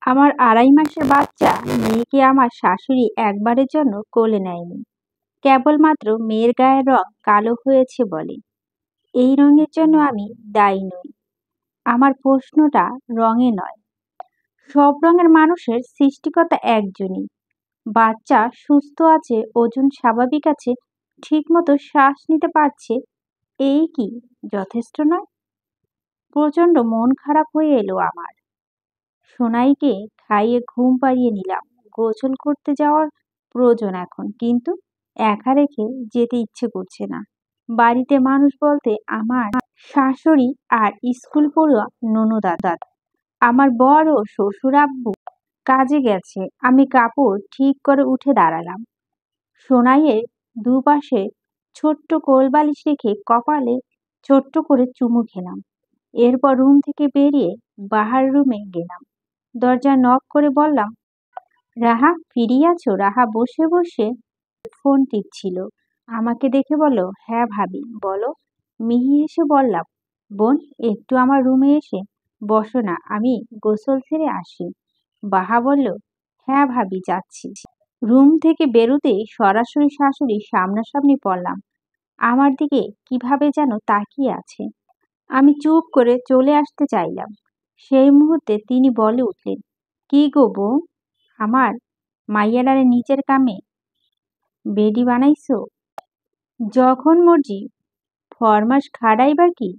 আমার ২.৫ মাসের বাচ্চা মেয়েকে আমার শাশুড়ি একবারের জন্য কোলে নেয়নি। কেবলমাত্র মেয়ের গায়ের রং কালো হয়েছে বলে। এই রঙের জন্য আমি দায়ী নই। আমার প্রশ্নটা রঙে নয়। সব রঙের মানুষের সৃষ্টিকর্তা একজনই। বাচ্চা সুস্থ আছে, ওজন স্বাভাবিক আছে, ঠিকমতো শ্বাস নিতে পারছে, এই কি যথেষ্ট নয়? প্রচণ্ড মন খারাপ হয়ে এলো আমার। সোনাইকে খাইয়ে ঘুম পাড়িয়ে নিলাম। গোসল করতে যাওয়ার প্রয়োজন এখন, কিন্তু একা রেখে যেতে ইচ্ছে করছে না। বাড়িতে মানুষ বলতে আমার শাশুড়ি আর স্কুল পড়ুয়া ননদ। আমার বর ও শ্বশুর আব্বু কাজে গেছে। আমি কাপড় ঠিক করে উঠে দাঁড়ালাম। সোনাইয়ের দুপাশে ছোট্ট কোলবালিশ রেখে কপালে ছোট্ট করে চুমু খেলাম। এরপর রুম থেকে বেরিয়ে বাহার রুমে গেলাম। দরজা নক করে বললাম, রাহা ফিরিয়ে আছো? রাহা বসে বসে ফোন টিপছিল। আমাকে দেখে বলল, হ্যাঁ ভাবি বলো। মিহি হেসে বললাম, বোন একটু আমার রুমে এসে বসো না, আমি গোসল সেরে আসি। বাহা বলল, হ্যাঁ ভাবি যাচ্ছি। রুম থেকে বেরোতেই সরাসরি শাশুড়ি সামনাসামনি পড়লাম। আমার দিকে কিভাবে যেন তাকিয়ে আছে। আমি চুপ করে চলে আসতে চাইলাম। সেই মুহূর্তে তিনি বলে উঠলেন, কি গো বউ, আমার মাইয়াডারে নিচের কামে বেডি বানাইছো? যখন মর্জি ফরমাস খাড়াইবা কি?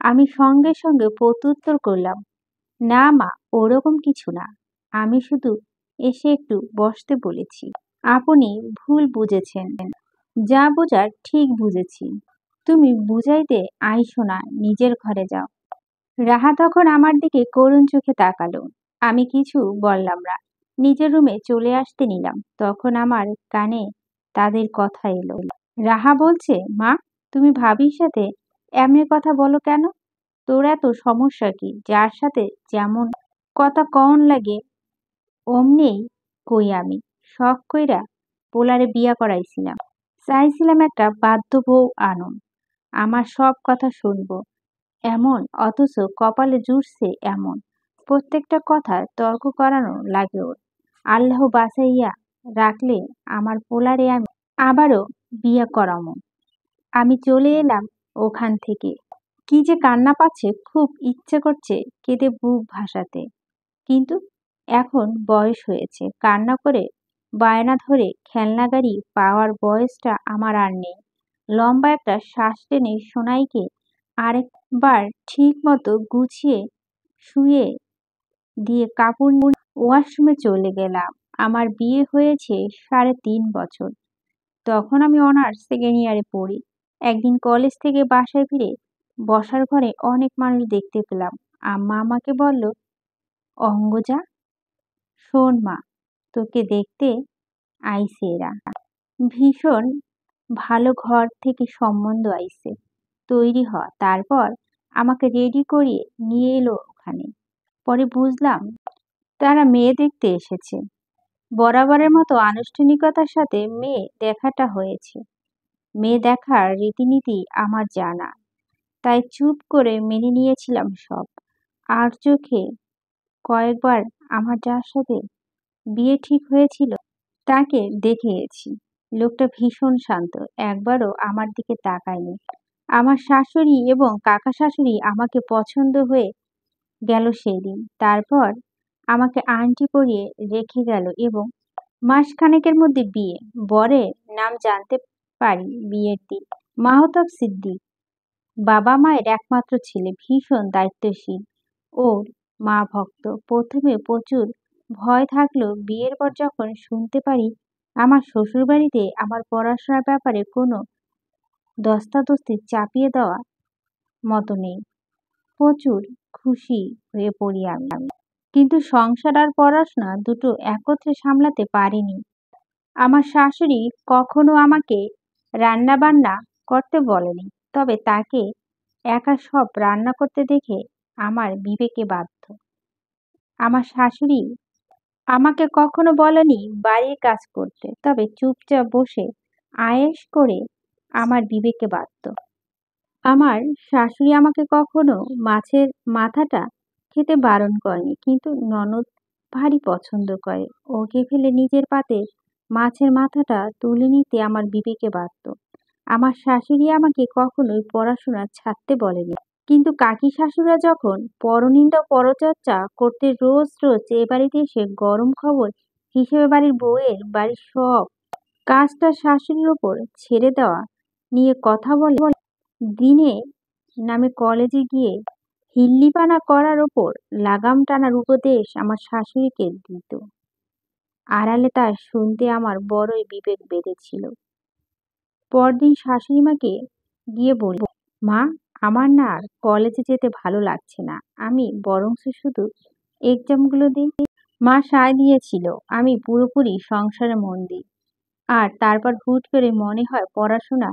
আমি সঙ্গে সঙ্গে প্রত্যুত্তর করলাম, না মা, ওরকম কিছু না। আমি শুধু এসে একটু বসতে বলেছি। আপনি ভুল বুঝেছেন। যা বোঝার ঠিক বুঝেছি। তুমি বুঝাইতে আইসো না, নিজের ঘরে যাও। রাহা তখন আমার দিকে করুণ চোখে তাকালো। আমি কিছু বললাম না। নিজের রুমে চলে আসতে নিলাম। তখন আমার কানে তাদের কথা এলো। রাহা বলছে, মা, তুমি ভাবির সাথে এমনি কথা বলো কেন? তোর এত সমস্যা কি? যার সাথে যেমন কথা কন লাগে অমনেই কই আমি। শখ কইরা পোলারে বিয়া করাইছিলাম। চাইছিলাম একটা বাধ্য বউ আনুন, আমার সব কথা শুনবো এমন, অথচ কপালে জুটছে এমন। প্রত্যেকটা কথা তর্ক করানো লাগে ওর। আল্লাহ বাঁচাইয়া রাখলে আমার পোলারে আমি আবারও বিয়া করামো। আমি চলে এলাম ওখান থেকে। কি যে কান্না পাচ্ছে, খুব ইচ্ছে করছে কেঁদে বুক ভাসাতে, কিন্তু এখন বয়স হয়েছে। কান্না করে বায়না ধরে খেলনা গাড়ি পাওয়ার বয়সটা আমার আর নেই। লম্বা একটা শ্বাস টেনে সোনাইকে আরেকবার ঠিক মতো গুছিয়ে শুয়ে দিয়ে কাপড় নিয়ে ওয়াশরুমে চলে গেলাম। আমার বিয়ে হয়েছে ৩.৫ বছর। তখন আমি অনার্স সেকেন্ড ইয়ারে পড়ি। একদিন কলেজ থেকে বাসায় ফিরে বসার ঘরে অনেক মানুষ দেখতে পেলাম। আম্মা আমাকে বলল, অঙ্গজা, শোন মা, তোকে দেখতে আইছে এরা। ভীষণ ভালো ঘর থেকে সম্বন্ধ আইছে, তৈরি হ। তারপর আমাকে রেডি করিয়ে নিয়ে এলো ওখানে। পরে বুঝলাম তারা মেয়ে দেখতে এসেছে। বরাবরের মতো আনুষ্ঠানিকতার সাথে মেয়ে দেখাটা হয়েছে। মেয়ে দেখার রীতিনীতি আমার জানা, তাই চুপ করে মেনে নিয়েছিলাম সব। আর চোখে কয়েকবার আমার যার সাথে বিয়ে ঠিক হয়েছিল তাকে দেখে গেছি। লোকটা ভীষণ শান্ত, একবারও আমার দিকে তাকায়নি। আমার শাশুড়ি এবং কাকা শাশুড়ি আমাকে পছন্দ হয়ে গেল সেই দিন। তারপর আমাকে আংটি পরিয়ে রেখে গেল এবং মাসখানেকের মধ্যে বিয়ে। বরের নাম জানতে পারি বিয়ের দিন, মাহতাব সিদ্দিক। বাবা মায়ের একমাত্র ছেলে, ভীষণ দায়িত্বশীল ও মা ভক্ত। প্রথমে প্রচুর ভয় থাকলেও বিয়ের পর যখন শুনতে পারি আমার শ্বশুরবাড়িতে আমার পড়াশোনার ব্যাপারে কোনো ধস্তাধস্তি চাপিয়ে দেওয়া মতো নেই, প্রচুর খুশি হয়ে পড়ি আমি। কিন্তু সংসার আর পড়াশোনা দুটো একত্রে সামলাতে পারিনি। আমার শাশুড়ি কখনো আমাকে রান্না বান্না করতে বলেনি, তবে তাকে একা সব রান্না করতে দেখে আমার বিবেকে বাধ্য। আমার শাশুড়ি আমাকে কখনো বলেনি বাড়ির কাজ করতে, তবে চুপচাপ বসে আয়েশ করে আমার বিবেকে বাধ্য। আমার শাশুড়ি আমাকে কখনো মাছের মাথাটা খেতে বারণ করেনি, কিন্তু ননদ ভারী পছন্দ করে। ওকে ফেলে নিজের পাতে মাছের মাথাটা তুলে নিতে আমার বিবেকে বাধত। আমার শাশুড়ি আমাকে কখনোই পড়াশোনা ছাড়তে বলেনি। কিন্তু কাকি শাশুড়া যখন পরনিন্দা পরচর্চা করতে রোজ রোজ এ বাড়িতে এসে গরম খবর হিসেবে বাড়ির বউয়ের বাড়ির সব কাজটা শাশুড়ির ওপর ছেড়ে দেওয়া নিয়ে কথা বলে, দিনে নামে কলেজে গিয়ে হিল্লিপানা করার ওপর লাগাম টানার উপদেশ আমার শাশুড়িকে দিত। আড়ালে তা শুনতে আমার বড়ই বিবেক বেড়েছিল। পরদিন শাশুড়ি মাকে গিয়ে বলল, মা, আমার না আর কলেজে যেতে ভালো লাগছে না, আমি বরংস শুধু এক্সামগুলো দিই। মা সায় দিয়েছিল আমি পুরোপুরি সংসারে মন দিই। আর তারপর হুট করে মনে হয় পড়াশোনা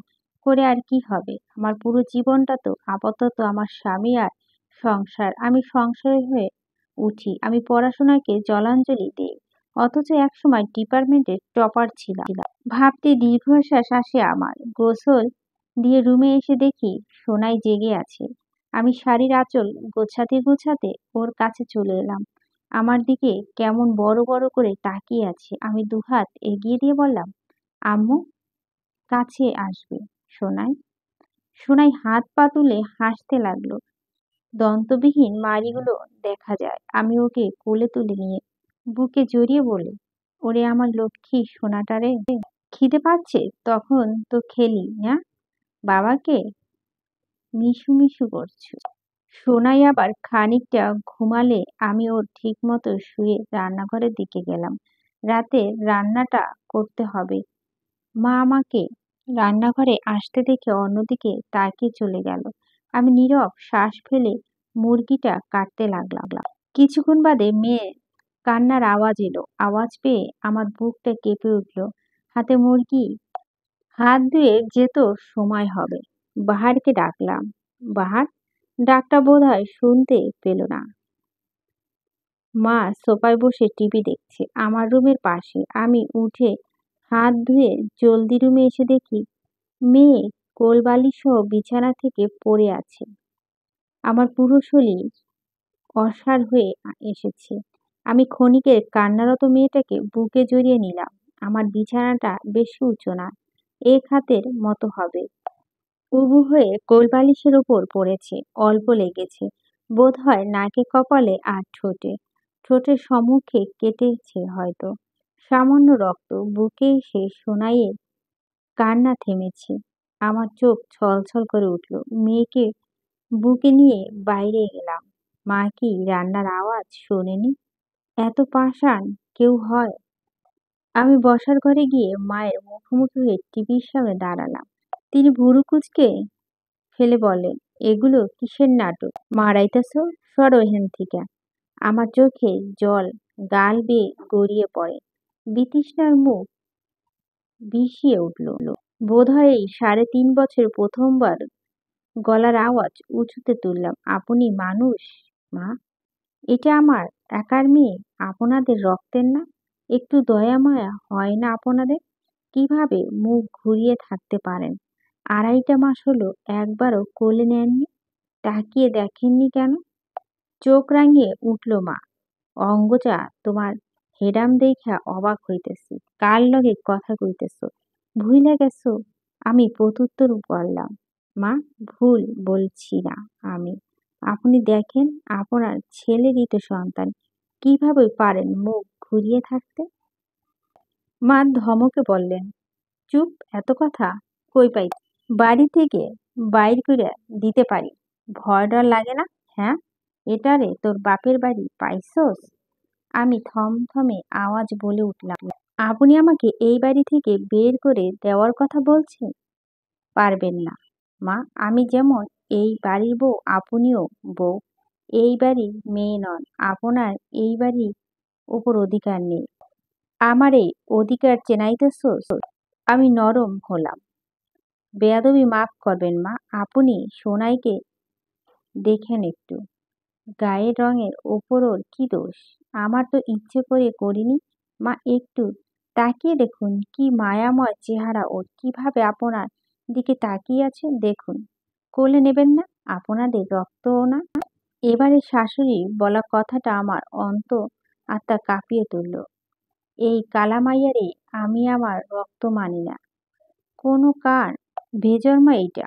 করে আর কি হবে, আমার পুরো জীবনটা তো আপাতত আমার স্বামী আর সংসার। আমি সংসারী হয়ে উঠি, আমি পড়াশোনাকে জলাঞ্জলি দিই, অথচ একসময় ডিপার্টমেন্টের টপার ছিলাম। ভাবতে দীর্ঘশ্বাস আসে আমার। গোসল দিয়ে রুমে এসে দেখি সোনাই জেগে আছে। আমি শাড়ির আঁচল গোছাতে গোছাতে ওর কাছে চলে এলাম। আমার দিকে কেমন বড় বড় করে তাকিয়ে আছে। আমি দুহাত এগিয়ে দিয়ে বললাম, আম্মু, কাছে আসবে সোনাই। সোনাই হাত পা তুলে হাসতে লাগলো। দন্তবিহীন মাড়িগুলো দেখা যায়। আমি ওকে কোলে তুলে নিয়ে বুকে জড়িয়ে বলে, ওরে আমার লক্ষ্মী সোনাটা রে, খিদে পাচ্ছে তখন তো খেলি না, বাবাকে মিশু মিশু করছো। সোনাই আবার খানিকটা ঘুমালে আমি ওর ঠিক মতো শুয়ে রান্নাঘরের দিকে গেলাম। রাতে রান্নাটা করতে হবে। মা আমাকে রান্নাঘরে আসতে দেখে অন্যদিকে তাকিয়ে চলে গেল। আমি নীরব শ্বাস ফেলে মুরগিটা কাটতে লাগলাম। কিছুক্ষণ বাদে মেয়ে কান্নার আওয়াজ এলো। আওয়াজ পেয়ে আমার বুকটা কেঁপে উঠল। হাতে মুরগি, হাত ধুয়ে যেত সময় হবে। বাহারকে ডাকলাম। বাহার, ডাকটা বোধহয় শুনতে পেল না। মা সোফায় বসে টিভি দেখছে আমার রুমের পাশে। আমি উঠে হাত ধুয়ে জলদি রুমে এসে দেখি মেয়ে কোলবালিশ সহ বিছানা থেকে পড়ে আছে। আমার পুরো শরীর অসাড় হয়ে এসেছে। আমি ক্ষণিকের কান্নারত মেয়েটাকে বুকে জড়িয়ে নিলাম। আমার বিছানাটা বেশি উঁচু না, এক হাতের মতো হবে। উবু হয়ে কোলবালিশের ওপর পড়েছে। অল্প লেগেছে বোধহয় নাকে, কপালে আর ঠোঁটে। ঠোঁটের সম্মুখে কেটেছে হয়তো। সামান্য রক্ত। বুকে এসে সোনাইয়ের কান্না থেমেছে। আমার চোখ ছলছল করে উঠল। মেয়েকে বুকে নিয়ে বাইরে গেলাম। মা কি রান্নার আওয়াজ শোনেনি? এত পাষাণ কেউ হয়? আমি বসার ঘরে গিয়ে মায়ের মুখোমুখি হয়ে টিভির সামনে দাঁড়ালাম। তিনি ভুরু কুঁচকে ফেলে বললেন, এগুলো কিসের নাটক মারাইতেছ? সরো এখান থেকে। আমার চোখে জল গাল বেয়ে গড়িয়ে পড়ে। বিতৃষ্ণার মুখ বিষিয়ে উঠল। বোধহয় এই ৩.৫ বছরে প্রথমবার গলার আওয়াজ উঁচুতে তুললাম। আপনি মানুষ, মা? এটা আমার একার মেয়ে, আপনাদের রক্তের না? একটু দয়া মায়া হয় না আপনাদের? কিভাবে মুখ ঘুরিয়ে থাকতে পারেন? ২.৫ মাস হলো একবারও কোলে নেননি, তাকিয়ে দেখেননি কেন? চোখ রাঙিয়ে উঠল মা। অঙ্গজা, তোমার হেডাম দেইখা অবাক হইতেছি। কার লগে কথা কইতেছ ভুইলা গেছো? আমি প্রত্যুত্তর করলাম, মা, ভুল বলছি না আমি। আপনি দেখেন আপনার ছেলেরই তো সন্তান, কিভাবে পারেন মুখ ঘুরিয়ে থাকতে? মা ধমকে বললেন, চুপ, এত কথা কই পাই? বাড়ি থেকে বাইর কইরা দিতে পারি। ভয় ডর লাগে না? হ্যাঁ, এটারে তোর বাপের বাড়ি পাইছস? আমি থমথমে আওয়াজ বলে উঠলাম, আপনি আমাকে এই বাড়ি থেকে বের করে দেওয়ার কথা বলছেন? পারবেন না, মা। আমি যেমন এই বাড়ির বউ, আপনিও বউ। এই বাড়ির মেয়ে নন। আপনার এই বাড়ির ওপর অধিকার নেই। আমার এই অধিকার চেনাইতেছস? আমি নরম হলাম। বেয়াদবি মাফ করবেন মা। আপনি সোনাইকে দেখেন একটু। গায়ের রঙের ওপর ওর কি দোষ? আমার তো ইচ্ছে করে করিনি। মা, একটু তাকিয়ে দেখুন, কি মায়াময় চেহারা ওর, কিভাবে আপনার দিকে তাকিয়ে আছে দেখুন। কোলে নেবেন না? আপনাদের রক্তও না? এবারে শাশুড়ি বলা কথাটা আমার আত্মা কাঁপিয়ে তুলল। এই কালামাইয়ারে আমি আমার রক্ত মানি না। কোনো কার বেজন্মা এইটা?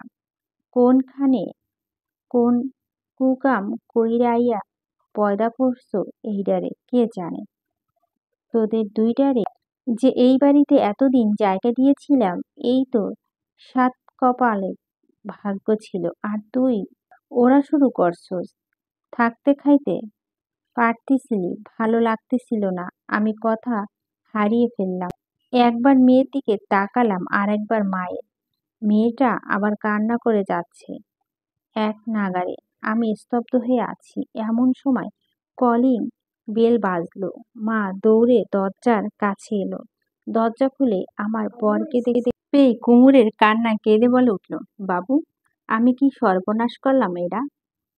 কোনখানে কোন কুকাম কইরা আইয়া পয়দা করছো এইডারে কে জানে? তোদের দুইটারে যে এই বাড়িতে এতদিন জায়গা দিয়েছিলাম, এই তো সাত কপালে ভাগ্য ছিল। আর তুই ওরা শুরু করছস। থাকতে খাইতে পারতিছিলি, ভালো লাগতেছিল না। আমি কথা হারিয়ে ফেললাম। একবার মেয়ের দিকে তাকালাম, আর একবার মায়ের। মেয়েটা আবার কান্না করে যাচ্ছে এক নাগাড়ে। আমি স্তব্ধ হয়ে আছি। এমন সময় কলিং বেল বাজলো। মা দৌড়ে দরজার কাছে এলো। দরজা খুলে আমার বরকে দেখতে পেয়ে কুমুরের কান্নায় কেঁদে বলে উঠল, বাবু, আমি কি সর্বনাশ করলাম এরা?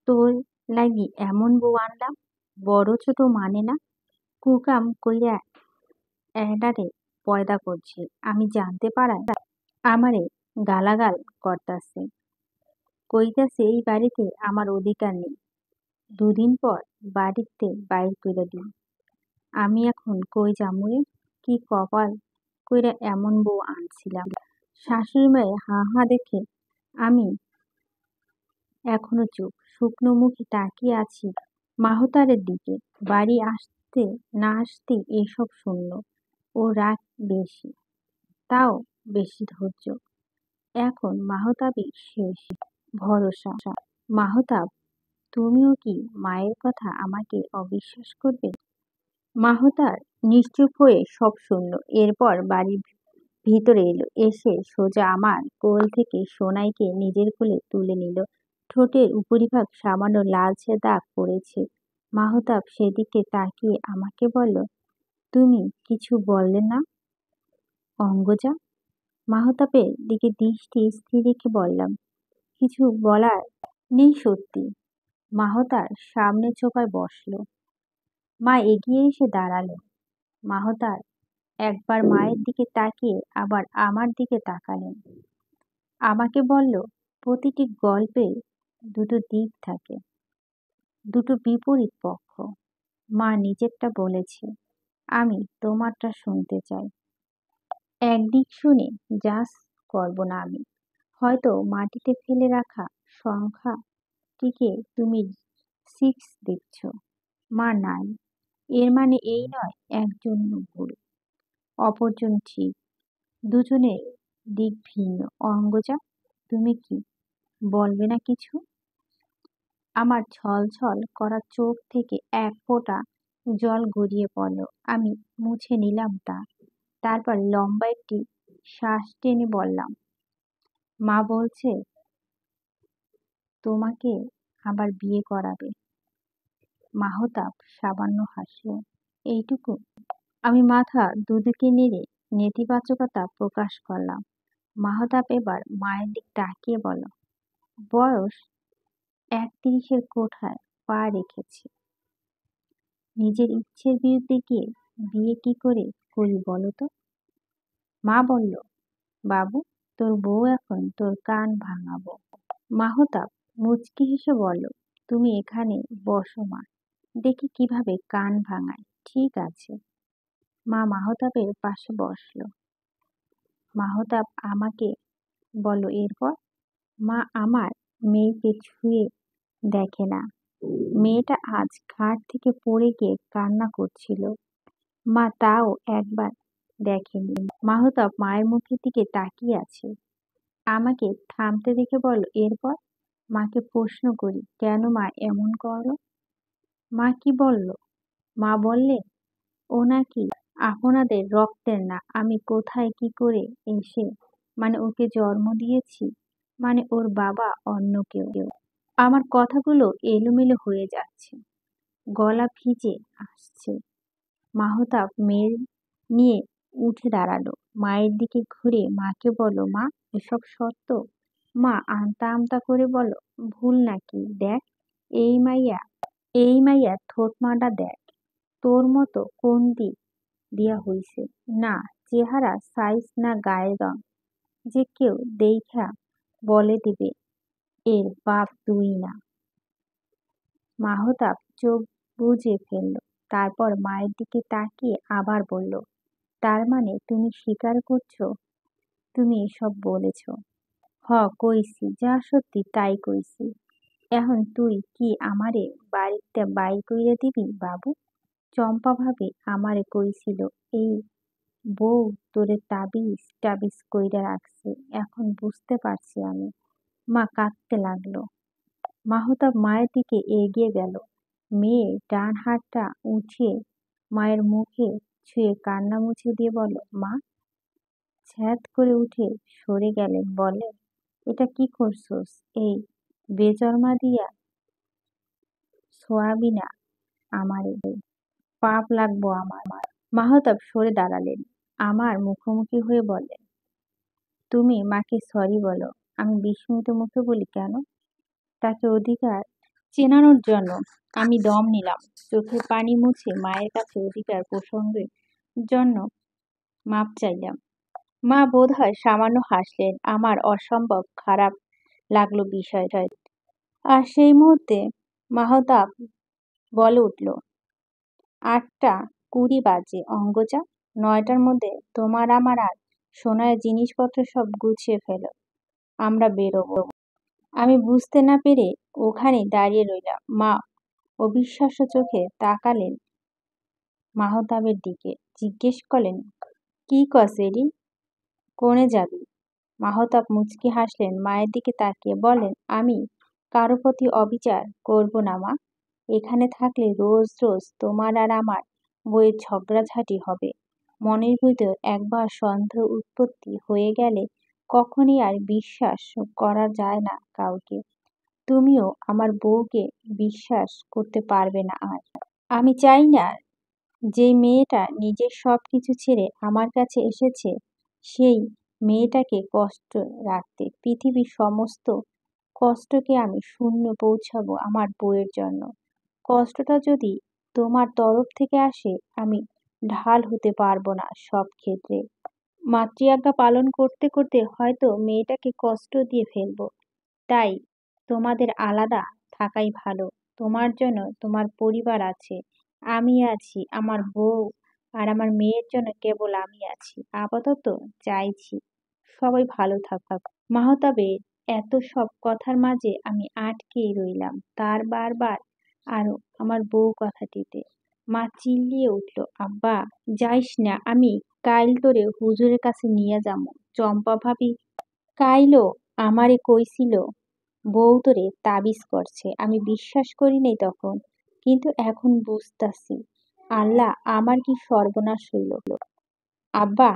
তোর লাগি এমন বউ আনলাম, বড় ছোট মানে না। কুকাম কইরা এডারে পয়দা করছি। আমি জানতে পারায় আমারে গালাগাল করতাছে, কইতাছে এই বাড়িতে আমার অধিকার নেই। দুদিন পর বাড়িতে বাইর কইরা দিন। আমি এখন কই যামুরে? কি কপাল কইরা এমন বউ আনছিলাম। শাশুড়ি মায়ের হা হা দেখে আমি এখনো চুপ, শুকনো মুখে তাকিয়ে আছি মাহতারের দিকে। বাড়ি আসতে না আসতেই এসব শুনল। ও রাগ বেশি, তাও বেশি ধৈর্য। এখন মাহতাবই শেষ ভরসা। মাহতাব, তুমিও কি মায়ের কথা আমাকে অবিশ্বাস করবে? মাহতার নিশ্চুপ হয়ে সব শুনল। এরপর বাড়ির ভিতরে এলো। এসে সোজা আমার কোল থেকে সোনাইকে নিজের কোলে তুলে নিল। ঠোঁটের উপরিভাগ সামান্য লালচে দাগ পড়েছে। মাহতাব সেদিকে তাকিয়ে আমাকে বলল, তুমি কিছু বললে না অঙ্গজা? মাহতাবের দিকে দৃষ্টি স্থির রেখে বললাম, কিছু বলার নেই সত্যি। মাহতার সামনে সোফায় বসল। মা এগিয়ে এসে দাঁড়ালো। মাহতার একবার মায়ের দিকে তাকিয়ে আবার আমার দিকে তাকালেন। আমাকে বলল, প্রতিটি গল্পের দুটো দিক থাকে, দুটো বিপরীত পক্ষ। মা নিজেরটা বলেছে, আমি তোমারটা শুনতে চাই। একদিক শুনে জাজ করব না আমি। হয়তো মাটিতে ফেলে রাখা সংখ্যাটিকে তুমি 6 দেখছ, মা 9। এর মানে এই নয় একজন ভুল, অপরজন ঠিক। দুজনের দিক ভিন্ন। অঙ্গজা, তুমি কি বলবে না কিছু? আমার ছলছল করা চোখ থেকে এক ফোঁটা জল গড়িয়ে পড়ল। আমি মুছে নিলাম তা। তারপর লম্বা একটি শ্বাস টেনে বললাম, মা বলছে তোমাকে আবার বিয়ে করাবে। মাহতাব সামান্য হাসল। এইটুকু? আমি মাথা দুদিকে নেড়ে নেতিবাচকতা প্রকাশ করলাম। মাহতাব এবার মায়ের দিক তাকিয়ে বলল, বয়স 31-এর কোঠায় পা রেখেছে। নিজের ইচ্ছের বিরুদ্ধে গিয়ে বিয়ে কি করে করি বলো তো? মা বলল, বাবু, তোর বউ এখন তোর কান ভাঙাবো। মাহতাব মুচকি হেসে বলল, তুমি এখানে বসো মা, দেখি কিভাবে কান ভাঙায়। ঠিক আছে। মা মাহতাবের পাশে বসল। মাহতাব আমাকে বলল, এরপর? মা আমার মেয়েকে ছুঁয়ে দেখে না। মেয়েটা আজ ঘাট থেকে পড়ে গিয়ে কান্না করছিল। মা তাও একবার দেখেনি। মাহতাব মায়ের মুখের দিকে তাকিয়ে আছে। আমাকে থামতে দেখে বলল, এরপর? মাকে প্রশ্ন করি, কেন মা এমন করো? মা কি বলল? মা বললেন, ও নাকি আপনাদের রক্তের না। আমি কোথায় কি করে এসে মানে ওকে জন্ম দিয়েছি, মানে ওর বাবা অন্য কেউ। আমার কথাগুলো এলোমেলো হয়ে যাচ্ছে, গলা ভিজে আসছে। মাহতাব মেয়ের নিয়ে উঠে দাঁড়ালো। মায়ের দিকে ঘুরে মাকে বলল, মা, এসব সত্য? মা আমতা আমতা করে বলল, ভুল নাকি? দেখ এই মাইয়া থোতমাটা দেখ, তোর মতো কোন দিক দিয়া হইছে না। চেহারা সাইজ না গায়ের রং যে কেউ দেইখা বলে দিবে এর বাপ তুই না। মাহতাব চোখ বুজে ফেলল। তারপর মায়ের দিকে তাকিয়ে আবার বলল, তার মানে তুমি স্বীকার করছো তুমি এসব বলেছ? হ, কইছি, যা সত্যি তাই কইছি। এখন তুই কি আমারে বাড়িতে বাইর কইরা দিবি বাবু? চম্পা ভাবি আমারে কইছিল এই বউ তোরে তাবিজ টাবিজ কইরা রাখছে, এখন বুঝতে পারছি আমি। মা কাঁদতে লাগলো। মাহতাব মায়ের দিকে এগিয়ে গেল। মেয়ে ডান হাতটা উঠিয়ে মায়ের মুখে ছুঁয়ে কান্না মুছে দিয়ে বলল, মা। ছ্যাঁত করে উঠে সরে গেলেন, বললেন, এটা কি করছোস? এই বেজন্মা দিয়া ছোঁয়াবি না আমারে, পাপ লাগবো আমার। মাহতাব সরে দাঁড়ালেন, আমার মুখোমুখি হয়ে বললেন, তুমি মাকে সরি বলো। আমি বিস্মিত মুখে বলি, কেন? তাকে অধিকার চেনানোর জন্য। আমি দম নিলাম, চোখের পানি মুছে মায়ের কাছে অধিকার প্রসঙ্গের জন্য মাপ চাইলাম। মা বোধহয় সামান্য হাসলেন। আমার অসম্ভব খারাপ লাগলো বিষয়টা। আর সেই মুহূর্তে মাহতাব বলে উঠল, 8:20 বাজে অঙ্গজা। 9টার মধ্যে তোমার আমার আর সোনার জিনিসপত্র সব গুছিয়ে ফেলো, আমরা বেরোবো। আমি বুঝতে না পেরে ওখানে দাঁড়িয়ে রইলাম। মা অবিশ্বাস্য চোখে তাকালেন মাহতাবের দিকে, জিজ্ঞেস করলেন, কি কস এডি, কোনে যাবি? মাহতাব মুচকি হাসলেন, মায়ের দিকে তাকিয়ে বললেন, আমি কারো প্রতি অবিচার করব না মা। এখানে থাকলে রোজ রোজ তোমার আর আমার বইয়ের ঝগড়াঝাটি হবে। মনের ভিতর একবার সন্দেহ উৎপত্তি হয়ে গেলে কখনই আর বিশ্বাস করা যায় না কাউকে। তুমিও আমার বউকে বিশ্বাস করতে পারবে না আর। আমি চাই না যেই মেয়েটা নিজের সবকিছু ছেড়ে আমার কাছে এসেছে সেই মেয়েটাকে কষ্ট রাখতে। পৃথিবীর সমস্ত কষ্টকে আমি শূন্য পৌঁছাবো আমার বউয়ের জন্য। কষ্টটা যদি তোমার তরফ থেকে আসে, আমি ঢাল হতে পারবো না সব ক্ষেত্রে। মাতৃআজ্ঞা পালন করতে করতে হয়তো মেয়েটাকে কষ্ট দিয়ে ফেলবো। তাই তোমাদের আলাদা থাকাই ভালো। তোমার জন্য তোমার পরিবার আছে, আমি আছি, আমার বউ আর আমার মেয়ের জন্য কেবল আমি আছি। আপাতত চাইছি সবাই ভালো থাকুক। মাহতাবের এত সব কথার মাঝে আমি আটকেই রইলাম তার বারবার আরো আমার বউ কথাটিতে। মা চিল্লিয়ে উঠল, আব্বা যাইস না, আমি কাইল তোরে হুজুরের কাছে নিয়ে যাবো। চম্পা ভাবি কাইলো আমারে কইছিল বউ তোরে তাবিজ করছে। আমি বিশ্বাস করি নাই তখন, কিন্তু এখন বুঝতাছি আল্লাহ আমার কি সর্বনাশ হইল। আব্বা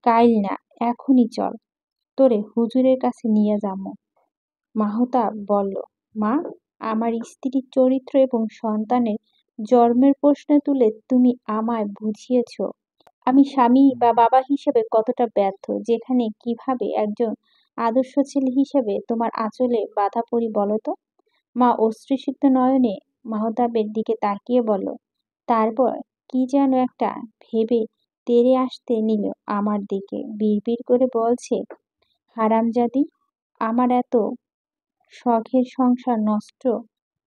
কাইল না, এখনই চল, তোরে হুজুরের কাছে নিয়ে যাবো। মাহতাব বলল, মা, আমার স্ত্রীর চরিত্র এবং সন্তানের জন্মের প্রশ্ন তুলে তুমি আমায় বুঝিয়েছ আমি স্বামী বা বাবা হিসেবে কতটা ব্যর্থ, যেখানে কিভাবে একজন আদর্শ ছেলে হিসেবে তোমার আঁচলে বাঁধা পড়ি বলো তো। মা অশ্রুসিক্ত নয়নে মাহতাবের দিকে তাকিয়ে বলল, তারপর কি যেন একটা ভেবে তেড়ে আসতে নিল আমার দিকে, বিড়বিড় করে বলছে, হারামজাদি, আমার এত শখের সংসার নষ্ট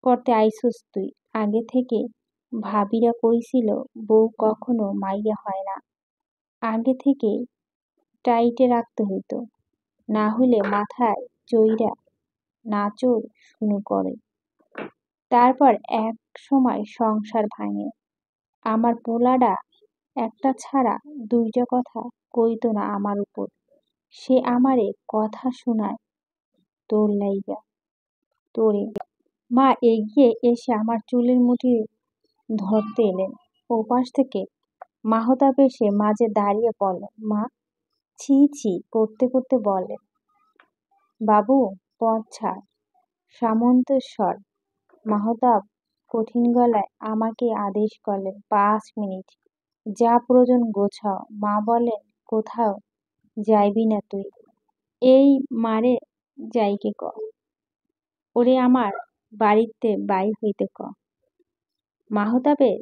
করতে আইসুস তুই। আগে থেকে ভাবিরা কইছিল বউ কখনো মাইয়া হয় না, আগে থেকে টাইটে রাখতে হইতো, না হইলে মাথায় চইরা নাচর শুরু করে। তারপর এক সময় সংসার ভাঙে। আমার পোলাডা একটা ছাড়া দুইটা কথা কইতো না আমার উপর। সে আমারে কথা শুনায় তোর লাইগা, তোরে। মা এগিয়ে এসে আমার চুলের মুঠি ধরতে এলেন। ওপাশ থেকে মাহতাব এসে মাঝে দাঁড়িয়ে পড়ল। মা ছি ছি করতে করতে বললেন, বাবু পথ ছাড়। সামন্তস্বর মাহতাব কঠিন গলায় আমাকে আদেশ করলেন, 5 মিনিট, যা প্রয়োজন গোছাও। মা বললেন, কোথাও যাইবি না তুই, এই মারে যাইকে ক, ওরে আমার বাড়িতে বাইর হইতে ক। মাহতাবের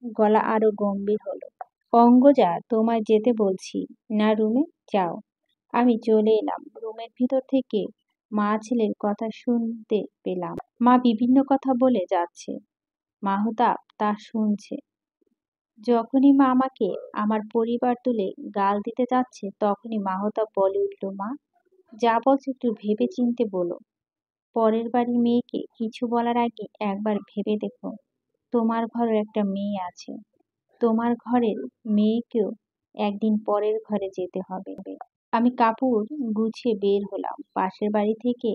গলা আরো গম্ভীর হলো, অঙ্গজা, তোমায় যেতে বলছি না রুমে, যাও। আমি চলে এলাম। রুমের ভিতর থেকে মা ছেলের কথা শুনতে পেলাম। মা বিভিন্ন কথা বলে যাচ্ছে, মাহতাব তা শুনছে। যখনই মা আমাকে আমার পরিবার তুলে গাল দিতে যাচ্ছে তখনই মাহতাব বলে উঠল, মা যা বলছো একটু ভেবে চিন্তে বলো। পরের বাড়ির মেয়েকে কিছু বলার আগে একবার ভেবে দেখো, তোমার ঘরের একটা মেয়ে আছে। তোমার ঘরের মেয়েকেও একদিন পরের ঘরে যেতে হবে। আমি কাপড় গুছিয়ে বের হলাম। পাশের বাড়ি থেকে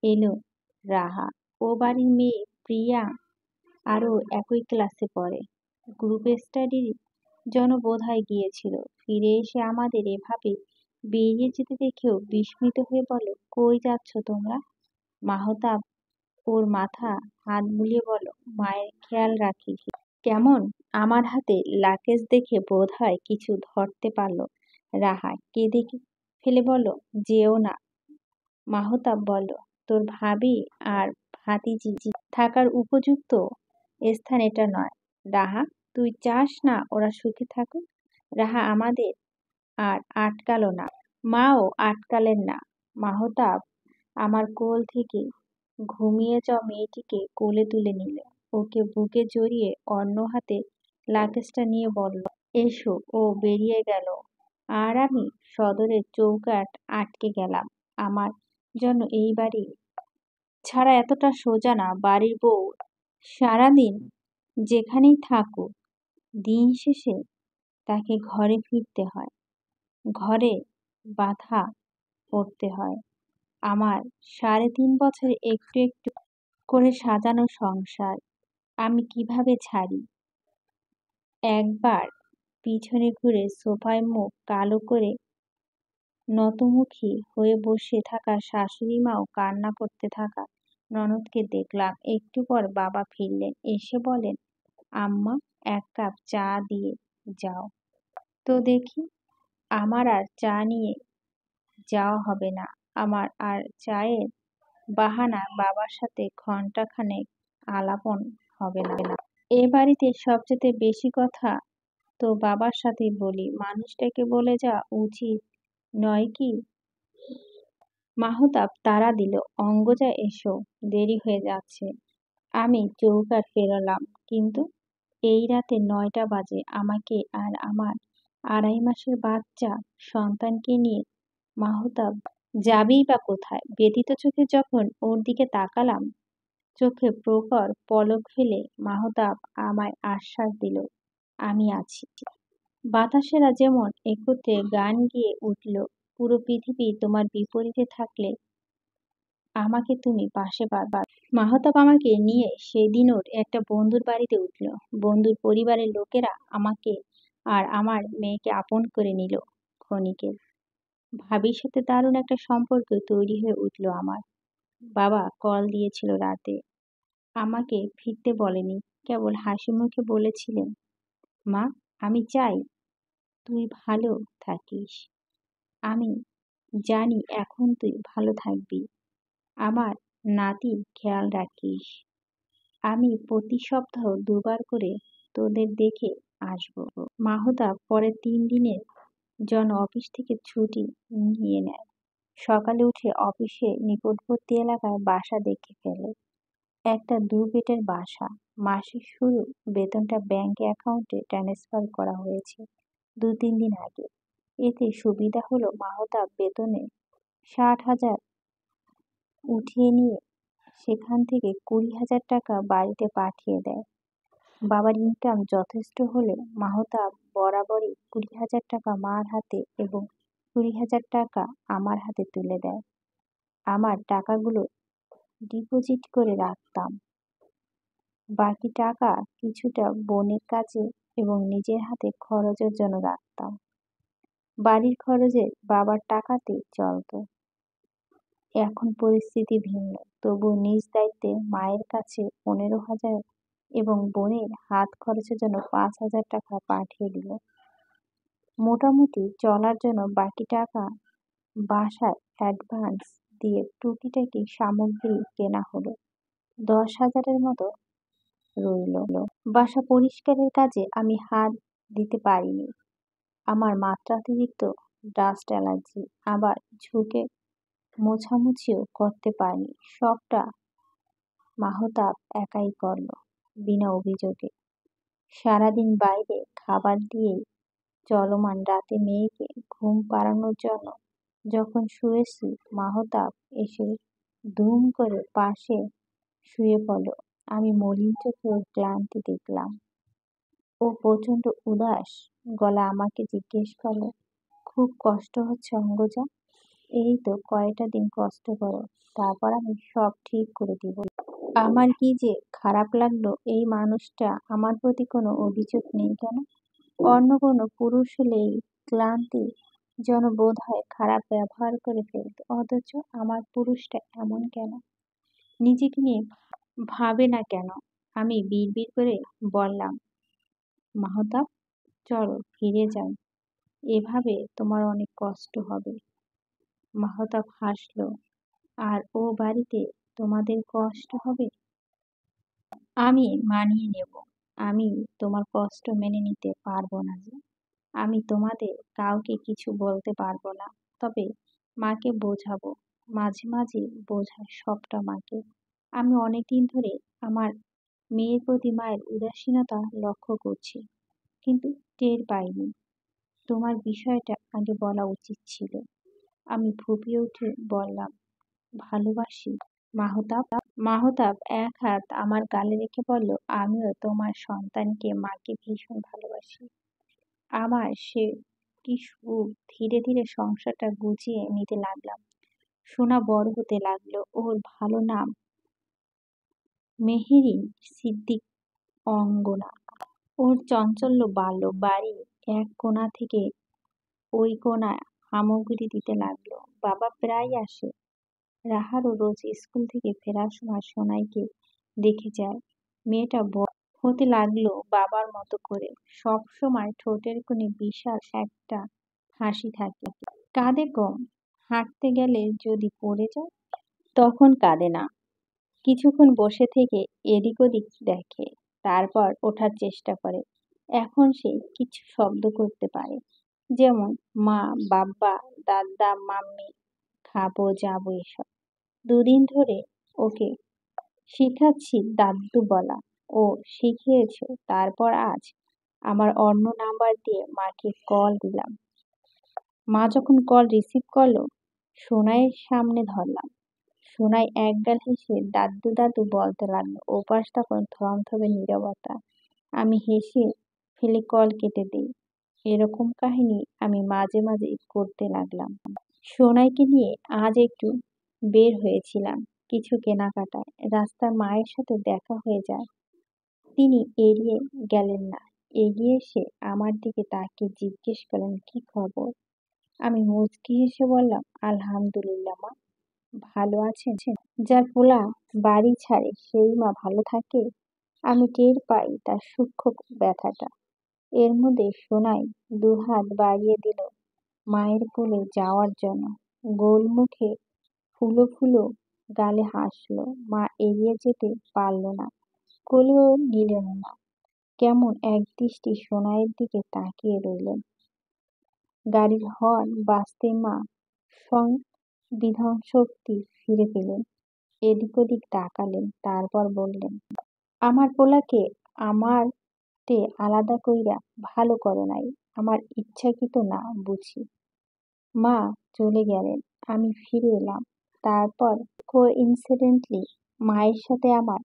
এলো রাহা। ও বাড়ির মেয়ে প্রিয়া আরও একই ক্লাসে পড়ে। গ্রুপ স্টাডির জন্য বোধহয় গিয়েছিল। ফিরে এসে আমাদের এভাবে বেরিয়ে যেতে দেখেও বিস্মিত হয়ে বলে, কই যাচ্ছ তোমরা? মাহতাব ওর মাথা হাত বুলিয়ে বলল, মায়ের খেয়াল রাখিস। কেমন? আমার হাতে লাকেজ দেখে বোধহয় কিছু ধরতে পারল রাহা। কেঁদে ফেলে বলল, যেও না। মাহতাব বলল, তোর ভাবি আর ভাতিজি থাকার উপযুক্ত স্থান এটা নয়। রাহা, তুই চাস না ওরা সুখে থাকুক? রাহা আমাদের আর আটকালো না, মাও আটকালেন না। মাহতাব আমার কোল থেকে ঘুমিয়ে যাওয়া মেয়েটিকে কোলে তুলে নিল। ওকে বুকে জড়িয়ে অন্য হাতে লাগেজটা নিয়ে বলল, এসো। ও বেরিয়ে গেল আর আমি সদরের চৌকাঠ আটকে গেলাম। আমার জন্য এই বাড়ি ছাড়া এতটা সোজা না। বাড়ির বউ সারাদিন যেখানেই থাকুক, দিন শেষে তাকে ঘরে ফিরতে হয়, ঘরে বাধা পড়তে হয়। আমার ৩.৫ বছরে একটু একটু করে সাজানো সংসার আমি কিভাবে ছাড়ি? একবার পিছনে ঘুরে সোফায় মুখ কালো করে নতমুখী হয়ে বসে থাকা শাশুড়ি মাও কান্না করতে থাকা ননদকে দেখলাম। একটু পর বাবা ফিরলেন। এসে বলেন, আম্মা এক কাপ চা দিয়ে যাও তো দেখি। আমার আর চা নিয়ে যাওয়া হবে না। আমার আর চায়ের বাহানা বাবার সাথে ঘণ্টাখানেক আলাপন হবে না। এ বাড়িতে সবচেয়ে বেশি কথা তো বাবার সাথেই বলি। মানুষটাকে বলে যাওয়া উচিত নয় কি? মাহতাব তাড়া দিল, অঙ্গজা এসো, দেরি হয়ে যাচ্ছে। আমি চৌকাঠ পেরোলাম। কিন্তু এই রাতে ৯টা বাজে। আমাকে আর আমার ২.৫ মাসের বাচ্চা সন্তানকে নিয়ে মাহতাব যাবেই বা কোথায়? ব্যথিত চোখে যখন ওর দিকে তাকালাম, চোখে প্রখর পলক ফেলে মাহতাব আমায় আশ্বাস দিল, আমি আছি। বাতাসেরা যেমন একত্রে গান গেয়ে উঠল, পুরো পৃথিবী তোমার বিপরীতে থাকলে আমাকে তুমি পাশে পাবা। মাহতাব আমাকে নিয়ে সেদিন ওর একটা বন্ধুর বাড়িতে উঠল। বন্ধুর পরিবারের লোকেরা আমাকে আর আমার মেয়েকে আপন করে নিল ক্ষণিকের। ভাবির সাথে দারুণ একটা সম্পর্ক তৈরি হয়ে উঠল আমার। বাবা কল দিয়েছিল রাতে। আমাকে ফিরতে বলেনি, কেবল হাসি মুখে বলেছিলেন, মা আমি চাই তুই ভালো থাকিস। আমি জানি এখন তুই ভালো থাকবি। আমার নাতির খেয়াল রাখিস। আমি প্রতি সপ্তাহ ২ বার করে তোদের দেখে আসবো। মাহতাব পরের ৩ দিনের জন্য অফিস থেকে ছুটি নিয়ে নেয়। সকালে উঠে অফিসের নিকটবর্তী এলাকায় বাসা দেখে ফেলে। একটা ২ বেডের বাসা। মাসের শুরু বেতনটা ব্যাংক অ্যাকাউন্টে ট্রান্সফার করা হয়েছে ২-৩ দিন আগে। এতে সুবিধা হলো মাহতাব বেতনে ৬০,০০০ উঠিয়ে নিয়ে সেখান থেকে ২০,০০০ টাকা বাড়িতে পাঠিয়ে দেয়। বাবার ইনকাম যথেষ্ট হলে মাহতাব বরাবরই ২০,০০০ টাকা মার হাতে এবং ২০,০০০ টাকা আমার হাতে তুলে দেয়। আমার টাকাগুলো ডিপোজিট করে রাখতাম। বাকি টাকা কিছুটা বোনের কাজে এবং নিজের হাতে খরচের জন্য রাখতাম। বাড়ির খরচে বাবার টাকাতে চলত। এখন পরিস্থিতি ভিন্ন। তবুও নিজ দায়িত্বে মায়ের কাছে ১৫,০০০ এবং বোনের হাত খরচের জন্য ৫,০০০ টাকা পাঠিয়ে দিল। মোটামুটি চলার জন্য বাকি টাকা বাসায় অ্যাডভান্স দিয়ে টুকিটাকি সামগ্রী কেনা হলো। ১০,০০০-এর মতো রইল। বাসা পরিষ্কারের কাজে আমি হাত দিতে পারিনি। আমার মাত্রাতিরিক্ত ডাস্ট অ্যালার্জি। আবার ঝুঁকে মোছামুছিও করতে পারিনি। সবটা মাহতাব একাই করল, বিনা অভিযোগে। সারাদিন বাইরে খাবার দিয়েই চলমান রাতে মেয়েকে ঘুম পাড়ানোর জন্য যখন শুয়েছি, মাহতাব এসে দুম করে পাশে শুয়ে পড়ল। আমি মলিন চোখে ওর ক্লান্তি দেখলাম। ও প্রচণ্ড উদাস গলা আমাকে জিজ্ঞেস করলো, খুব কষ্ট হচ্ছে অঙ্গজা? এই তো কয়টা দিন কষ্ট করো, তারপর আমি সব ঠিক করে দিব। আমার কি যে খারাপ লাগলো, এই মানুষটা আমার প্রতি কোনো অভিযোগ নেই কেন? অন্য কোনো পুরুষ হলে এই ক্লান্তি যেন বোধ হয় খারাপ ব্যবহার করে ফেলত, অথচ আমার পুরুষটা এমন কেন? নিজেকে নিয়ে ভাবে না কেন? আমি বিড়বিড় করে বললাম, মাহতাব চলো ফিরে যাই, এভাবে তোমার অনেক কষ্ট হবে। মাহতাব হাসলো, আর ও বাড়িতে তোমাদের কষ্ট হবে? আমি মানিয়ে নেব। আমি তোমার কষ্ট মেনে নিতে পারবো না যে। আমি তোমাদের কাউকে কিছু বলতে পারবো না, তবে মাকে বোঝাবো। মাঝে মাঝে বোঝাই সবটা মাকে। আমি অনেকদিন ধরে আমার মেয়ের প্রতি মায়ের উদাসীনতা লক্ষ্য করছি, কিন্তু টের পাইনি। তোমার বিষয়টা আগে বলা উচিত ছিল। আমি ফুঁপিয়ে উঠে বললাম, ভালোবাসি মাহতাব। মাহতাব এক হাত আমার গালে রেখে বলল, আমিও তোমার সন্তানকে মাকে ভীষণ ভালোবাসি। আমার সে কি সুখ! ধীরে ধীরে সংসারটা গুছিয়ে নিতে লাগলাম। সোনা বড় হতে লাগলো। ওর ভালো নাম মেহেরিন সিদ্দিক অঙ্গনা। ওর চাঞ্চল্য বাড়ল। বাড়ি এক কোণা থেকে ওই কোণায় হামাগুড়ি দিতে লাগলো। বাবা প্রায় আসে। রাহারও রোজ স্কুল থেকে ফেরার সময় সোনাইকে দেখে যায়। মেয়েটা বড় হতে লাগলো বাবার মতো করে। সব সময় ঠোঁটের কোণে বিশাল একটা হাসি থাকে। কাঁদে কম। হাঁটতে গেলে যদি পড়ে যায় তখন কাঁদে না। কিছুক্ষণ বসে থেকে এদিক ওদিক দেখে, তারপর ওঠার চেষ্টা করে। এখন সে কিছু শব্দ করতে পারে, যেমন মা, বাব্বা, দাদা, মাম্মি, খাবো, যাবো এসব। দুদিন ধরে ওকে শিখাচ্ছি দাদু বলা, ও শিখিয়েছে। তারপর আজ আমার অন্য নাম্বার দিয়ে মাকে কল দিলাম। মা যখন কল রিসিভ করলো, সোনাইয়ের সামনে ধরলাম। সোনাই একগাল হেসে দাদু দাদু বলতে লাগলো। ওপাশ তখন থমথমে নীরবতা। আমি হেসে ফেলে কল কেটে দিই। এরকম কাহিনী আমি মাঝে মাঝে করতে লাগলাম। সোনাইকে নিয়ে আজ একটু বের হয়েছিলাম কিছু কেনাকাটায়। রাস্তায় মায়ের সাথে দেখা হয়ে যায়। তিনি এড়িয়ে গেলেন না। এগিয়ে এসে আমার দিকে তাকিয়ে জিজ্ঞেস করলেন, কি খবর? আমি মুচকি হেসে বললাম, আলহামদুলিল্লাহ মা, ভালো আছেন? যার পোলা বাড়ি ছাড়ে সেই মা ভালো থাকে? আমি টের পাই তার সূক্ষ্ম ব্যথাটা। এর মধ্যে সোনাই দুহাত বাড়িয়ে দিল মায়ের কোলে যাওয়ার জন্য। গোল মুখে ফুলো ফুলো গালে হাসলো। মা এড়িয়ে যেতে পারল না, কোলেও নিলেন না। কেমন একদৃষ্টি সোনাইয়ের দিকে তাকিয়ে রইলেন। গাড়ির হর্ন বাজতেই মা সংবিধানশক্তি ফিরে পেলেন। এদিক ওদিক তাকালেন, তারপর বললেন, আমার পোলাকে আমারতে আলাদা কইরা ভালো করো নাই, আমার ইচ্ছাকৃত না বুঝি। মা চলে গেলেন, আমি ফিরে এলাম। তারপর কোইন্সিডেন্টলি মায়ের সাথে আমার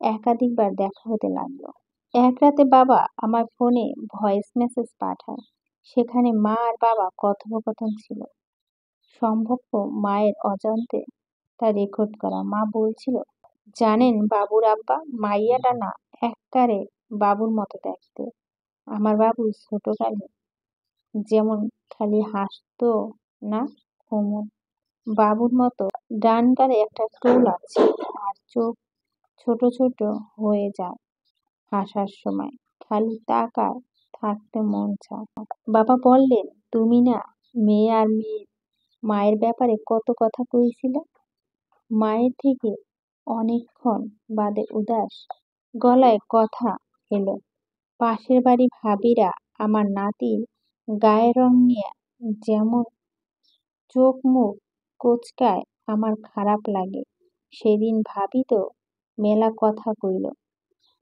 একাধিকবার দেখা হতে লাগলো। এক রাতে বাবা আমার ফোনে ভয়েস মেসেজ পাঠায়। সেখানে মা আর বাবা কথোপকথন ছিল। সম্ভব্য মায়ের অজান্তে তা রেকর্ড করা। মা বলছিল, জানেন বাবুর আব্বা, মাইয়াটা না এককারে বাবুর মতো দেখতে। আমার বাবু ছোটকালে যেমন খালি হাসতো না, অমন বাবুর মতো ডান গালে একটা টোল আছে, আর চোখ ছোট ছোট হয়ে যায় হাসার সময়। খালি তাকায় থাকতে মন চায়। বাবা বললেন, তুমি না মেয়ে আর মায়ের ব্যাপারে কত কথা কইছিলে। মায়ের থেকে অনেকক্ষণ বাদে উদাস গলায় কথা এলো, পাশের বাড়ি ভাবিরা আমার নাতির গায়ের রং নিয়ে যেমন চোখ মুখ কোঁচকায় আমার খারাপ লাগে। সেদিন ভাবি তো মেলা কথা কইল,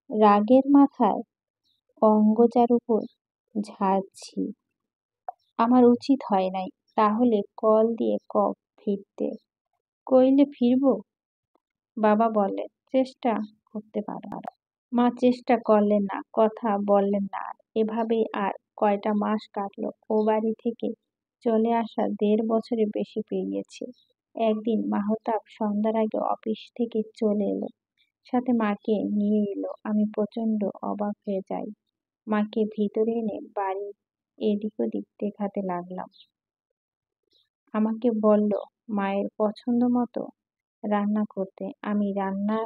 রাগের মাথায় অঙ্গজার উপর ঝাড়ছি। আমার উচিত হয় নাই। তাহলে কল দিয়ে ফিরতে। কইলে ফিরব? বাবা বললেন, চেষ্টা করতে পারো। মা চেষ্টা করলেন না, কথা বললেন না আর। এভাবেই আর কয়টা মাস কাটলো। ও বাড়ি থেকে চলে আসা 1.5 বছরের বেশি পেরিয়েছে। একদিন মাহতাব সন্ধ্যার আগে অফিস থেকে চলে এলো। সাথে মাকে নিয়ে এলো। আমি প্রচন্ড অবাক হয়ে যাই। মাকে ভিতরে এনে বাড়ির এদিক ওদিক দেখাতে লাগলাম। আমাকে বলল মায়ের পছন্দ মতো রান্না করতে। আমি রান্না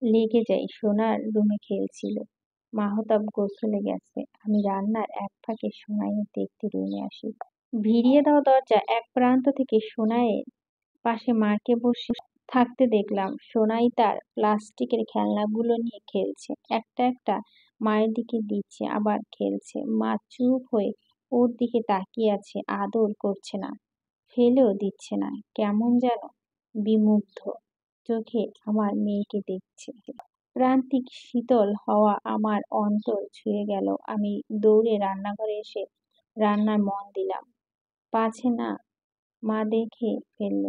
লেগে যাই। সোনার রুমে খেলছিল। মাহতাব গোসলে গেছে। আমি রান্নার এক ফাঁকে সোনাইয়ের দেখতে রুমে আসি। ভিড়িয়ে দেওয়া দরজা এক প্রান্ত থেকে সোনাইয়ের পাশে মাকে বসে থাকতে দেখলাম। সোনাই তার প্লাস্টিকের খেলনাগুলো নিয়ে খেলছে। একটা একটা মায়ের দিকে দিচ্ছে, আবার খেলছে। মা চুপ হয়ে ওর দিকে তাকিয়ে আছে, আদর করছে না, ফেলেও দিচ্ছে না। কেমন যেন বিমুগ্ধ চোখে আমার মেয়েকে দেখছে। প্রান্তিক শীতল হাওয়া আমার অন্তর ছুঁয়ে গেল। আমি দৌড়ে রান্নাঘরে এসে রান্নায় মন দিলাম। পাছে না মা দেখে ফেলল।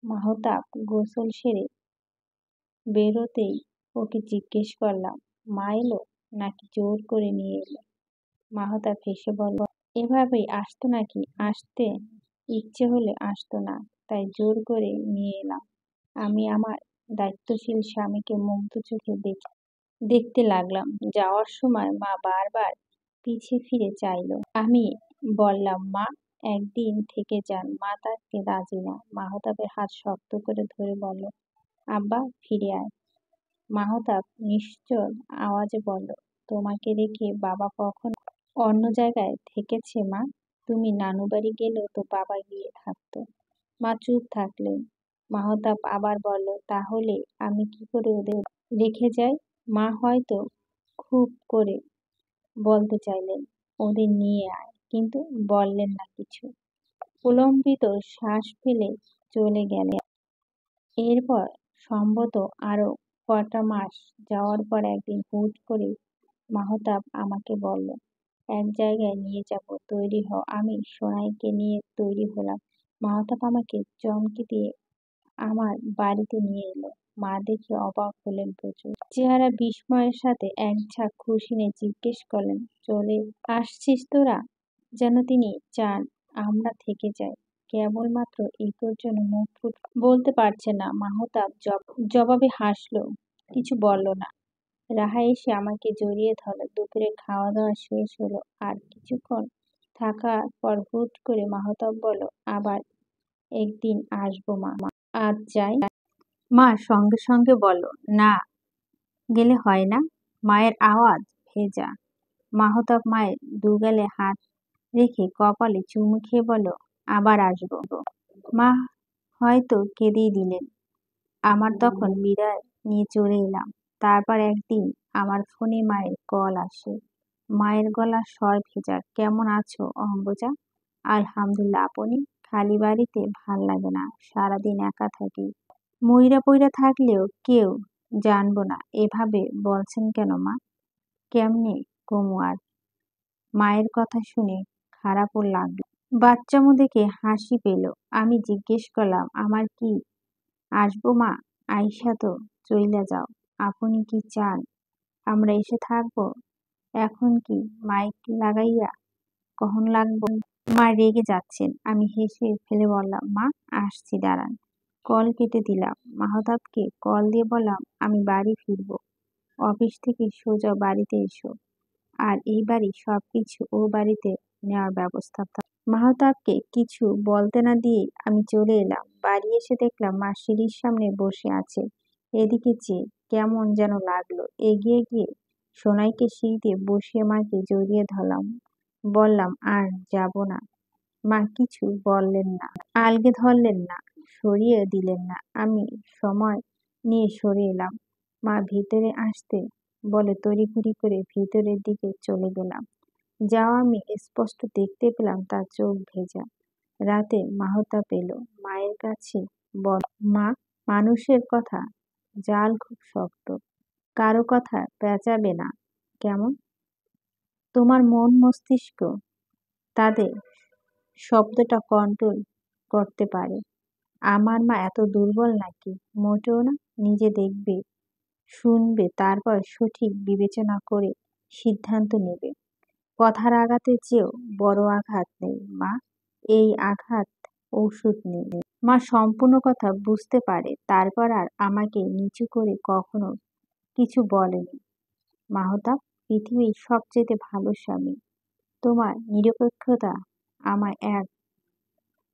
মাহতাব গোসল সেরে বেরোতেই ওকে জিজ্ঞেস করলাম, মা এলো নাকি জোর করে নিয়ে এলো? মাহতাব হেসে বলল, এভাবেই আসতো নাকি? আসতে ইচ্ছে হলে আসতো না, তাই জোর করে নিয়ে এলাম। আমি আমার দায়িত্বশীল স্বামীকে মুগ্ধ চোখে দেখতে লাগলাম। যাওয়ার সময় মা বারবার পিছে ফিরে চাইল। আমি বললাম, মা একদিন থেকে যান। মা তাকে রাজি না। মাহতাবের হাত শক্ত করে ধরে বলল, আব্বা ফিরে আয়। মাহতাব নিশ্চল আওয়াজে বলল, তোমাকে রেখে বাবা কখন অন্য জায়গায় থেকেছে মা? তুমি নানু বাড়ি গেলেও তো বাবা গিয়ে থাকতো। মা চুপ থাকলেন। মাহতাব আবার বলল, তাহলে আমি কি করে ওদের রেখে যাই? মা হয়তো খুব করে বলতে চাইলেন, ওদের নিয়ে আয়, কিন্তু বললেন না কিছু। প্রলম্বিত শ্বাস ফেলে চলে গেলেন। এরপর সম্ভবত আরো কটা মাস যাওয়ার পর একদিন হুট করে মাহতাব আমাকে বলল, এক জায়গায় নিয়ে যাব, তৈরি হও। আমি সোনাইকে নিয়ে তৈরি হলাম। মাহতাব আমাকে চমকে দিয়ে আমার বাড়িতে নিয়ে এলো। মা দেখে অবাক হলেন প্রচুর। চেহারা বিস্ময়ের সাথে এক ঝাঁক খুশি নিয়ে জিজ্ঞেস করলেন, চলে আসছিস তোরা? যেন তিনি চান আমরা থেকে যাই। কেবলমাত্র এঁটোর জন্য মুখ বলতে পারছে না। মাহতাব জবাবে হাসলো, কিছু বলল না। রাহা এসে আমাকে জড়িয়ে ধরল। দুপুরে খাওয়া দাওয়া শেষ হলো। আর কিছুক্ষণ থাকার পর হুট করে মাহতাব বলল, আবার একদিন আসবো মা। আজ যাই। মা সঙ্গে সঙ্গে বলল, না গেলে হয় না। মায়ের আওয়াজ ভেজা। মাহতাব মায়ের দুগালে হাত রেখে কপালে চুমু খেয়ে বলল, আবার আসবো। মা হয়তো কেঁদেই দিলেন। আমার তখন বিদায় নিয়ে চলে এলাম। তারপর একদিন আমার ফোনে মায়ের কল আসে। মায়ের গলার স্বর ভেজা, কেমন আছো অম্বুজা? আলহামদুলিল্লাহ। আপনি? খালি বাড়িতে ভাল লাগে না, সারাদিন একা থাকি। মইরা পইরা থাকলেও কেউ জানবো না। এভাবে বলছেন কেন মা? কেমনে কমু আর? মায়ের কথা শুনে খারাপও লাগলো। বাচ্চামো দেখে হাসি পেল। আমি জিজ্ঞেস করলাম, আমার কি আসবো মা? আইসা তো চইলা যাও। আপনি কি চান আমরা এসে থাকবো? এখন কি মাইক লাগাইয়া কখন লাগবো? মা রেগে যাচ্ছেন। আমি হেসে ফেলে বললাম, মা আসছি, দাঁড়ান। কল কেটে দিলাম। মাহতাবকে কল দিয়ে বললাম, আমি বাড়ি ফিরবো। অফিস থেকে সোজা বাড়িতে এসো। আর এই বাড়ি সবকিছু ও বাড়িতে নেওয়ার ব্যবস্থা। মাহতাবকে কিছু বলতে না দিয়ে আমি চলে এলাম। বাড়ি এসে দেখলাম মা সিঁড়ির সামনে বসে আছে। এদিকে চেয়ে কেমন যেন লাগলো। এগিয়ে গিয়ে সোনাইকে সিঁড়িতে বসিয়ে মাকে জড়িয়ে ধরলাম। বললাম, আর যাব না। মা কিছু বললেন না, আলগে ধরলেন না, সরিয়ে দিলেন না। আমি সময় নিয়ে সরে এলাম। মা ভিতরে আসতে বলে তড়িঘড়ি করে ভিতরের দিকে চলে গেলাম। যাও আমি স্পষ্ট দেখতে পেলাম তার চোখ ভেজা। রাতে মাহতাব এলো। মায়ের কাছে বল, মা মানুষের কথা জাল খুব শক্ত, কারো কথা পেঁচাবে না, কেমন? তোমার মন মস্তিষ্ক তাদের শব্দটা কন্ট্রোল করতে পারে। আমার মা এত দুর্বল নাকি? মোটেও না। নিজে দেখবে, শুনবে, তারপর সঠিক বিবেচনা করে সিদ্ধান্ত নেবে। কথার আঘাতের চেয়েও বড় আঘাত নেই মা। এই আঘাত ঔষধ নেই। মা সম্পূর্ণ কথা বুঝতে পারে, তারপর আর আমাকে নিচু করে কখনো কিছু বলেনি। মাহতাব, পৃথিবীর সবচেয়ে ভালো স্বামী। তোমার নিরপেক্ষতা আমায় এক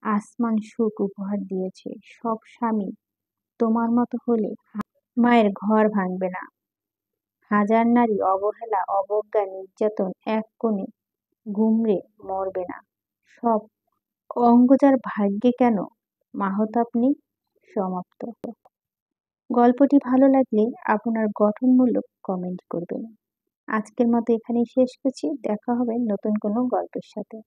আসমান সুখ উপহার দিয়েছে। সব স্বামী তোমার মতো হলে মায়ের ঘর ভাঙবে না। হাজার নারী অবহেলা, অবজ্ঞা, নির্যাতন এক কোণে গুমরে মরবে না। সব অঙ্গজার ভাগ্যে কেন মাহতাব নেই? সমাপ্ত। গল্পটি ভালো লাগলে আপনার গঠনমূলক কমেন্ট করবেন। আজকের মতো এখানেই শেষ করছি। দেখা হবে নতুন কোনো গল্পের সাথে।